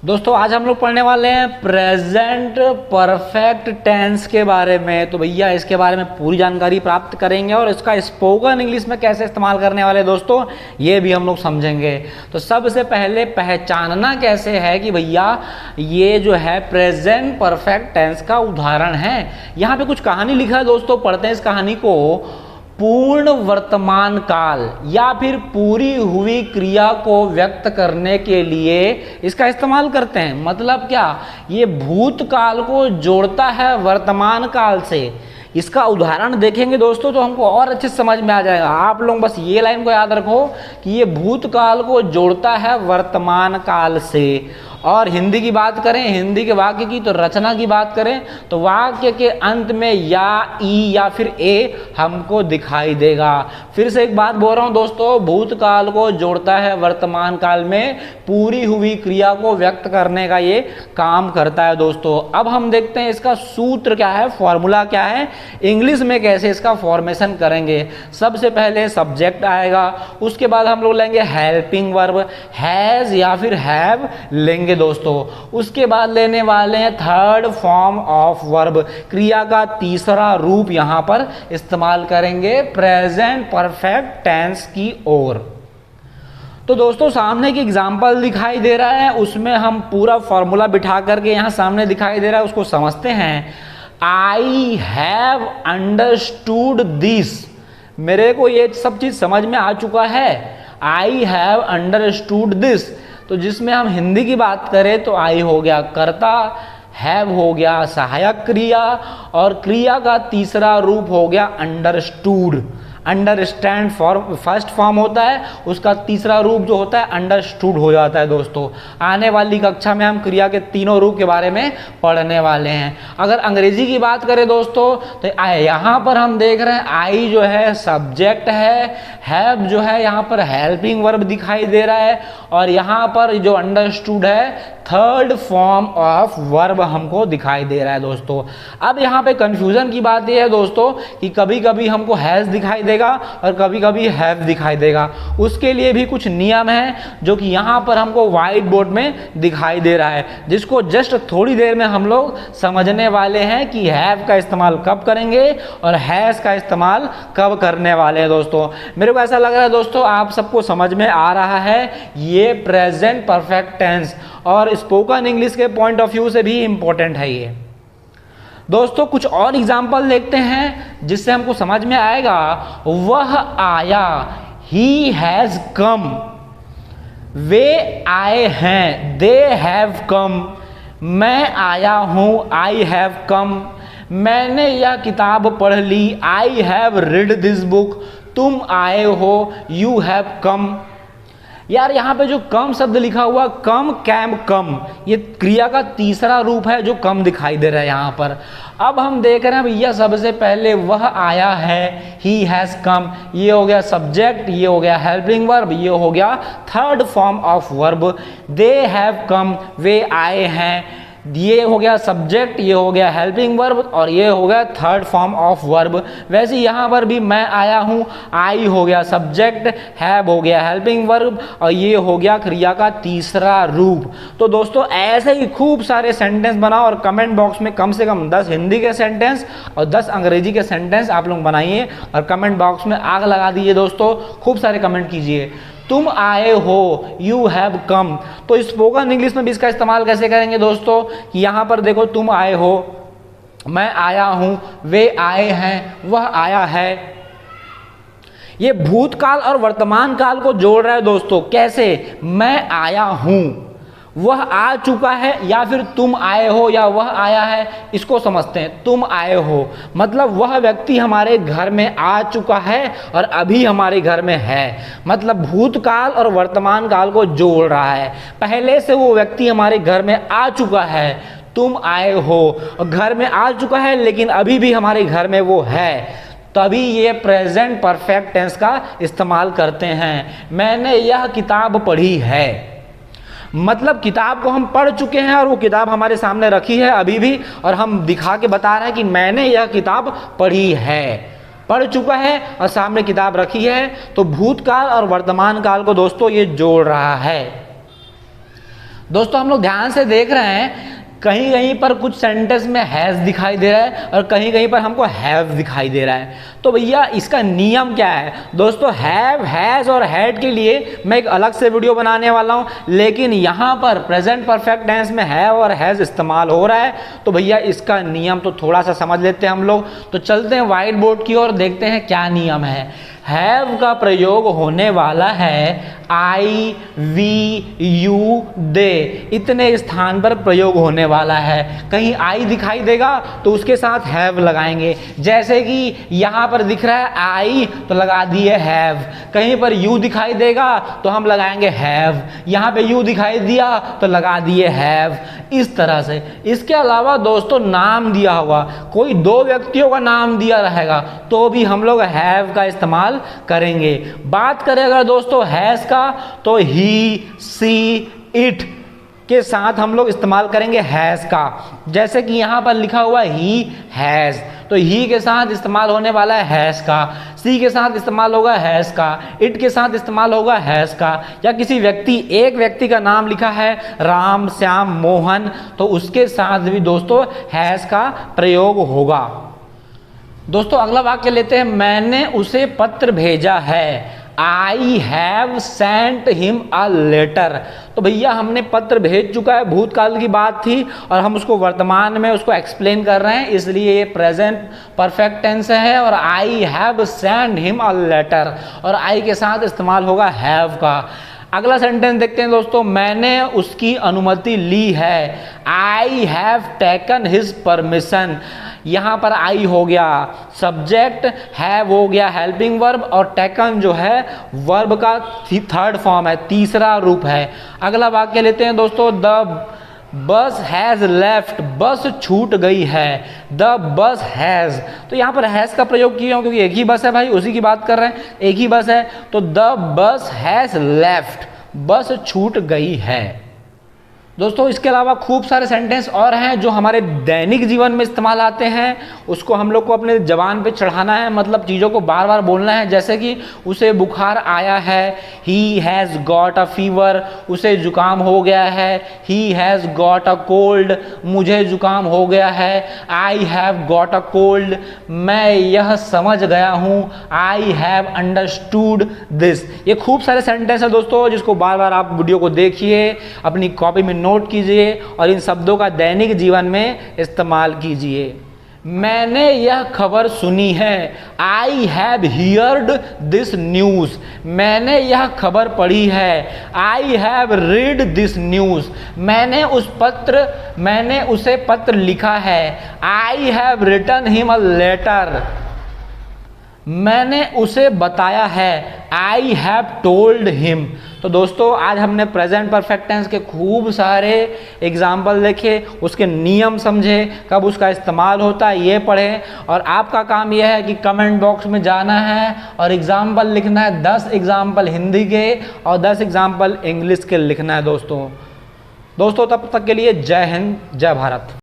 दोस्तों आज हम लोग पढ़ने वाले हैं प्रेजेंट परफेक्ट टेंस के बारे में। तो भैया इसके बारे में पूरी जानकारी प्राप्त करेंगे और इसका स्पोकन इंग्लिश में कैसे इस्तेमाल करने वाले दोस्तों ये भी हम लोग समझेंगे। तो सबसे पहले पहचानना कैसे है कि भैया ये जो है प्रेजेंट परफेक्ट टेंस का उदाहरण है। यहाँ पे कुछ कहानी लिखा है दोस्तों, पढ़ते हैं इस कहानी को। पूर्ण वर्तमान काल या फिर पूरी हुई क्रिया को व्यक्त करने के लिए इसका इस्तेमाल करते हैं। मतलब क्या, ये भूतकाल को जोड़ता है वर्तमान काल से। इसका उदाहरण देखेंगे दोस्तों तो हमको और अच्छे समझ में आ जाएगा। आप लोग बस ये लाइन को याद रखो कि ये भूतकाल को जोड़ता है वर्तमान काल से। और हिंदी की बात करें, हिंदी के वाक्य की तो रचना की बात करें तो वाक्य के अंत में या, ई या फिर ए हमको दिखाई देगा। फिर से एक बात बोल रहा हूं दोस्तों, भूतकाल को जोड़ता है वर्तमान काल में, पूरी हुई क्रिया को व्यक्त करने का ये काम करता है दोस्तों। अब हम देखते हैं इसका सूत्र क्या है, फॉर्मूला क्या है, इंग्लिश में कैसे इसका फॉर्मेशन करेंगे। सबसे पहले सब्जेक्ट आएगा, उसके बाद हम लोग लेंगे हेल्पिंग वर्ब, हैज या फिर हैव लेंगे दोस्तों। उसके बाद लेने वाले हैं थर्ड फॉर्म ऑफ वर्ब, क्रिया का तीसरा रूप यहां पर इस्तेमाल करेंगे प्रेजेंट परफेक्ट टेंस की ओर। तो दोस्तों सामने एक एग्जाम्पल दिखाई दे रहा है, उसमें हम पूरा फॉर्मूला बिठा करके यहां सामने दिखाई दे रहा है, उसको समझते हैं। आई हैव अंडरस्टूड दिस, मेरे को ये सब चीज समझ में आ चुका है। आई हैव अंडरस्टूड दिस, तो जिसमें हम हिंदी की बात करें तो आई हो गया कर्ता, हैव हो गया सहायक क्रिया और क्रिया का तीसरा रूप हो गया understood. Understand form first form होता है, उसका तीसरा रूप जो होता है अंडरस्टूड हो जाता है दोस्तों। आने वाली कक्षा में हम क्रिया के तीनों रूप के बारे में पढ़ने वाले हैं। अगर अंग्रेजी की बात करें दोस्तों तो यहाँ पर हम देख रहे हैं आई जो है सब्जेक्ट है, हैव जो है यहाँ पर हेल्पिंग वर्ब दिखाई दे रहा है और यहाँ पर जो अंडरस्टूड है थर्ड फॉर्म ऑफ वर्ब हमको दिखाई दे रहा है दोस्तों। अब यहाँ पे कंफ्यूजन की बात यह है दोस्तों कि कभी कभी हमको हैज दिखाई देगा और कभी कभी हैव दिखाई देगा। उसके लिए भी कुछ नियम हैं जो कि यहाँ पर हमको व्हाइट बोर्ड में दिखाई दे रहा है, जिसको जस्ट थोड़ी देर में हम लोग समझने वाले हैं कि हैव का इस्तेमाल कब करेंगे और हैज का इस्तेमाल कब करने वाले हैं दोस्तों। मेरे को ऐसा लग रहा है दोस्तों आप सबको समझ में आ रहा है ये प्रेजेंट परफेक्ट टेंस और स्पोकन इंग्लिश के पॉइंट ऑफ व्यू से भी इंपॉर्टेंट है ये दोस्तों। कुछ और एग्जाम्पल देखते हैं जिससे हमको समझ में आएगा। वह आया, ही हैज कम, वे आए हैं, दे हैव कम, मैं आया हूं, आई हैव कम, मैंने यह किताब पढ़ ली, I have read this book, तुम आए हो, यू हैव कम। यार यहाँ पे जो कम शब्द लिखा हुआ कम, कैम, कम, ये क्रिया का तीसरा रूप है जो कम दिखाई दे रहा है यहाँ पर। अब हम देख रहे हैं भैया सबसे पहले वह आया है, ही हैज कम, ये हो गया सब्जेक्ट, ये हो गया हेल्पिंग वर्ब, ये हो गया third form of verb. They have come, वे आए हैं, ये हो गया सब्जेक्ट, ये हो गया हेल्पिंग वर्ब और ये हो गया थर्ड फॉर्म ऑफ वर्ब। वैसे यहाँ पर भी मैं आया हूँ, आई हो गया सब्जेक्ट, हैव हो गया हेल्पिंग वर्ब और ये हो गया क्रिया का तीसरा रूप। तो दोस्तों ऐसे ही खूब सारे सेंटेंस बनाओ और कमेंट बॉक्स में कम से कम 10 हिंदी के सेंटेंस और 10 अंग्रेजी के सेंटेंस आप लोग बनाइए और कमेंट बॉक्स में आग लगा दीजिए दोस्तों, खूब सारे कमेंट कीजिए। तुम आए हो, यू हैव कम, तो स्पोकन इंग्लिश में भी इसका इस्तेमाल कैसे करेंगे दोस्तों कि यहाँ पर देखो तुम आए हो, मैं आया हूं, वे आए हैं, वह आया है। ये भूतकाल और वर्तमान काल को जोड़ रहा है दोस्तों। कैसे, मैं आया हूं, वह आ चुका है या फिर तुम आए हो या वह आया है, इसको समझते हैं। तुम आए हो मतलब वह व्यक्ति हमारे घर में आ चुका है और अभी हमारे घर में है, मतलब भूतकाल और वर्तमान काल को जोड़ रहा है। पहले से वो व्यक्ति हमारे घर में आ चुका है, तुम आए हो, और घर में आ चुका है लेकिन अभी भी हमारे घर में वो है, तभी ये प्रेजेंट परफेक्ट टेंस का इस्तेमाल करते हैं। मैंने यह किताब पढ़ी है, मतलब किताब को हम पढ़ चुके हैं और वो किताब हमारे सामने रखी है अभी भी और हम दिखा के बता रहे हैं कि मैंने यह किताब पढ़ी है, पढ़ चुका है और सामने किताब रखी है। तो भूतकाल और वर्तमान काल को दोस्तों ये जोड़ रहा है। दोस्तों हम लोग ध्यान से देख रहे हैं, कहीं कहीं पर कुछ सेंटेंस में हैज़ दिखाई दे रहा है और कहीं कहीं पर हमको हैव दिखाई दे रहा है। तो भैया इसका नियम क्या है दोस्तों? हैव, हैज़ और हैड के लिए मैं एक अलग से वीडियो बनाने वाला हूं, लेकिन यहां पर प्रेजेंट परफेक्ट टेंस में हैव और हैज़ इस्तेमाल हो रहा है। तो भैया इसका नियम तो थोड़ा सा समझ लेते हैं हम लोग। तो चलते हैं व्हाइट बोर्ड की ओर, देखते हैं क्या नियम है। हैव का प्रयोग होने वाला है आई, वी, यू, दे, इतने स्थान पर प्रयोग होने वाला है। कहीं आई दिखाई देगा तो उसके साथ हैव लगाएंगे, जैसे कि यहाँ पर दिख रहा है आई तो लगा दिए हैव। कहीं पर यू दिखाई देगा तो हम लगाएंगे हैव, यहाँ पे यू दिखाई दिया तो लगा दिए हैव, इस तरह से। इसके अलावा दोस्तों नाम दिया हुआ, कोई दो व्यक्तियों का नाम दिया रहेगा तो भी हम लोग हैव का इस्तेमाल करेंगे। बात करें अगर दोस्तों हैज का, तो ही, सी, इट के साथ हम लोग इस्तेमाल करेंगे हैज का। जैसे कि यहां पर लिखा हुआ ही हैज, तो ही के साथ इस्तेमाल होने वाला है हैज का, सी के साथ इस्तेमाल होगा हैज का, इट के साथ इस्तेमाल होगा हैज का। या किसी व्यक्ति, एक व्यक्ति का नाम लिखा है राम, श्याम, मोहन, तो उसके साथ भी दोस्तों हैज का प्रयोग होगा। दोस्तों अगला वाक्य लेते हैं, मैंने उसे पत्र भेजा है। I have sent him a letter. तो भैया हमने पत्र भेज चुका है, भूतकाल की बात थी और हम उसको वर्तमान में उसको एक्सप्लेन कर रहे हैं, इसलिए ये प्रेजेंट परफेक्ट टेंस है। और I have sent him a letter, और आई के साथ इस्तेमाल होगा हैव का। अगला सेंटेंस देखते हैं दोस्तों, मैंने उसकी अनुमति ली है। I have taken his permission. यहाँ पर आई हो गया सब्जेक्ट, हैव हो गया हेल्पिंग वर्ब, और टेकन जो है वर्ब का थर्ड फॉर्म है, तीसरा रूप है। अगला वाक्य लेते हैं दोस्तों, द बस हैज़ लेफ्ट। बस छूट गई है। द बस हैज़, तो यहाँ पर हैज़ का प्रयोग किया क्योंकि एक ही बस है भाई, उसी की बात कर रहे हैं, एक ही बस है। तो द बस हैज़ लेफ्ट, बस छूट गई है। दोस्तों इसके अलावा खूब सारे सेंटेंस और हैं जो हमारे दैनिक जीवन में इस्तेमाल आते हैं, उसको हम लोग को अपने जबान पे चढ़ाना है, मतलब चीज़ों को बार बार बोलना है। जैसे कि उसे बुखार आया है, he has got a fever, उसे जुकाम हो गया है, he has got a cold, मुझे जुकाम हो गया है, I have got a cold, मैं यह समझ गया हूँ, आई हैव अंडरस्टूड दिस। ये खूब सारे सेंटेंस हैं दोस्तों, जिसको बार बार आप वीडियो को देखिए, अपनी कॉपी में नोट कीजिए और इन शब्दों का दैनिक जीवन में इस्तेमाल कीजिए। मैंने यह खबर सुनी है। I have heard this news. मैंने यह खबर पढ़ी है। I have read this news. मैंने उसे पत्र लिखा है। I have written him a letter. मैंने उसे बताया है। I have told him. तो दोस्तों आज हमने प्रेजेंट परफेक्ट टेंस के खूब सारे एग्जाम्पल देखे, उसके नियम समझे, कब उसका इस्तेमाल होता है ये पढ़े। और आपका काम यह है कि कमेंट बॉक्स में जाना है और एग्जाम्पल लिखना है, 10 एग्जाम्पल हिंदी के और 10 एग्जाम्पल इंग्लिश के लिखना है दोस्तों। तब तक के लिए जय हिंद, जय भारत।